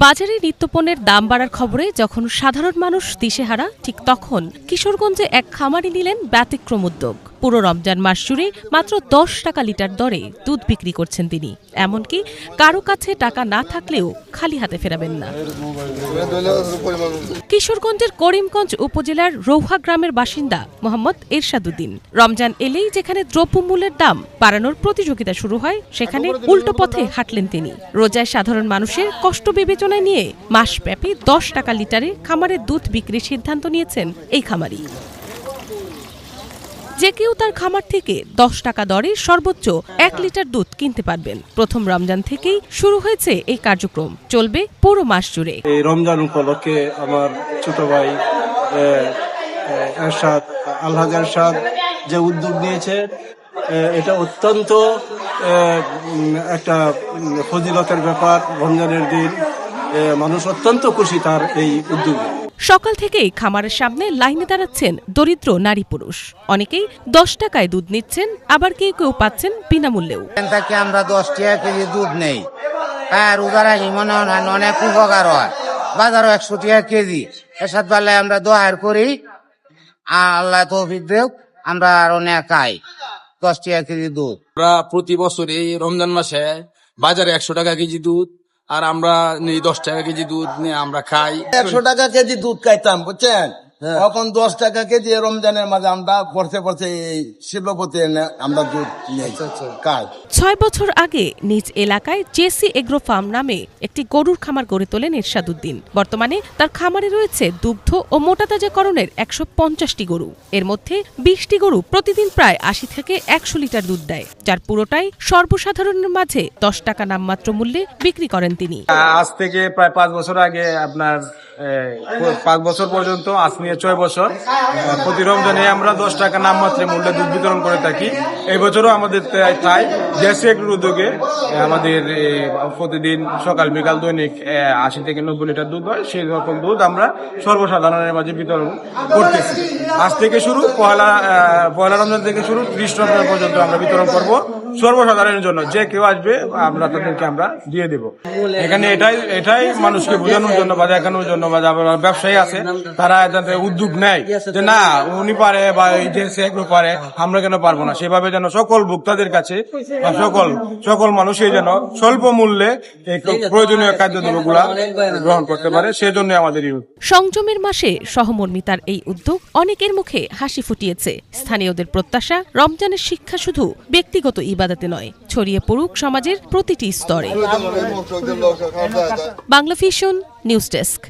বাজারে নিত্যপণ্যের দাম বাড়ার খবরে যখন সাধারণ মানুষ দিশেহারা, ঠিক তখন কিশোরগঞ্জে এক খামারি নিলেন ব্যতিক্রম উদ্যোগ। পুরো রমজান মাস জুড়ে মাত্র 10 টাকা লিটার দরে দুধ বিক্রি করছেন তিনি। এমনকি কারো কাছে টাকা না থাকলেও খালি হাতে ফেরাবেন না। কিশোরগঞ্জের করিমগঞ্জ উপজেলার রৌহা গ্রামের বাসিন্দা মোহাম্মদ এরশাদ উদ্দিন। রমজান এলেই যেখানে দ্রব্যমূল্যের দাম বাড়ানোর প্রতিযোগিতা শুরু হয়, সেখানে উল্টো পথে হাঁটলেন তিনি। রোজায় সাধারণ মানুষের কষ্ট বিবেচনায় নিয়ে মাসব্যাপী 10 টাকা লিটারে খামারের দুধ বিক্রির সিদ্ধান্ত নিয়েছেন এই খামারি। যে কেউ তার খামার থেকে 10 টাকা দরে সর্বোচ্চ 1 লিটার দুধ কিনতে পারবেন। প্রথম রমজান থেকেই শুরু হয়েছে এই কার্যক্রম, চলবে পুরো মাস জুড়ে। এই রমজান উপলক্ষে আমার ছোট ভাই এরশাদ, আলহাজ এরশাদ যে উদ্যোগ নিয়েছে, এটা অত্যন্ত একটা ফজিলতের ব্যাপার। রমজানের দিন মানুষ অত্যন্ত খুশি তার এই উদ্যোগে। সকাল থেকেই খামারের সামনে লাইনে দাঁড়াচ্ছেন দরিদ্র নারী পুরুষ। অনেকেই 10 টাকায় দুধ নিচ্ছেন, আবার কেউ কেউ পাচ্ছেন বিনামূল্যেও। আমরা 10 টাকা কেজি দুধ নেই, আর উদারা মনে হয় অনেক উপকার হয়। বাজারও 100 টাকা কেজি। এরশাদ বেলায় আমরা দোয়ার করি, আল্লাহ তৌফিক দেব, আমরা আর অনেক খাই 10 টাকা কেজি দুধ। আমরা প্রতি বছর এই রমজান মাসে বাজারে 100 টাকা কেজি দুধ, আর আমরা 10 টাকা কেজি দুধ নিয়ে আমরা খাই। 100 টাকা কেজি দুধ খাইতাম, বুঝছেন? এখন 10 টাকা কেজি রমজানের মাঝে আমরা পড়তে শিল্পপতি আমরা দুধ খাই। 6 বছর আগে নিজ এলাকায় জেসি এগ্রো ফার্ম নামে একটি গরুর খামার গড়ে তোলেন এরশাদ উদ্দিন। বর্তমানে তার খামারে রয়েছে দুগ্ধ ও মোটাতাজাকরণের 150টি গরু। এর মধ্যে 20টি গরু প্রতিদিন প্রায় 80 থেকে 100 লিটার দুধ দেয়, যার পুরোটাই সর্বসাধারণের মাঝে 10 টাকা নামমাত্র মূল্যে বিক্রি করেন তিনি। আজ থেকে প্রায় 5 বছর আগে, আপনার 5 বছর পর্যন্ত, আজ নিয়ে 6 বছর, প্রতি রমজানে আমরা 10 টাকা নামমাত্র মূল্যে দুধ বিতরণ করে থাকি। এই বছরও আমাদের তাই জেসি এগ্রোর উদ্যোগে আমাদের প্রতিদিন সকাল বিকাল দৈনিক 80 থেকে 90 লিটার দুধ হয়। সেই রকম দুধ আমরা সর্বসাধারণের মাঝে বিতরণ করতেছি। আজ থেকে শুরু, পয়লা রমজান থেকে শুরু 30 রমজান পর্যন্ত আমরা বিতরণ করব সর্বসাধারণের জন্য। যে কেউ আসবে আমরা তাদেরকে আমরা দিয়ে দেব। এখানে এটাই মানুষকে বোঝানোর জন্য বা দেখানোর জন্য, বা যারা ব্যবসায়ী আছে তারা যাতে উদ্যোগ নেয় যে না, উনি পারে বা এই যে পারে, আমরা কেন পারবো না। সেভাবে যেন সকল ভোক্তাদের কাছে বা সকল মানুষই যেন স্বল্প মূল্যে প্রয়োজনীয় খাদ্যদ্রব্যগুলা গ্রহণ করতে পারে, সেজন্য আমাদের সংযমের মাসে সহমর্মিতার এই উদ্যোগ অনেকের মুখে হাসি ফুটিয়েছে। স্থানীয়দের প্রত্যাশা, রমজানের শিক্ষা শুধু ব্যক্তিগত ইবাদতে নয়, ছড়িয়ে পড়ুক সমাজের প্রতিটি স্তরে। Bangla vision news desk.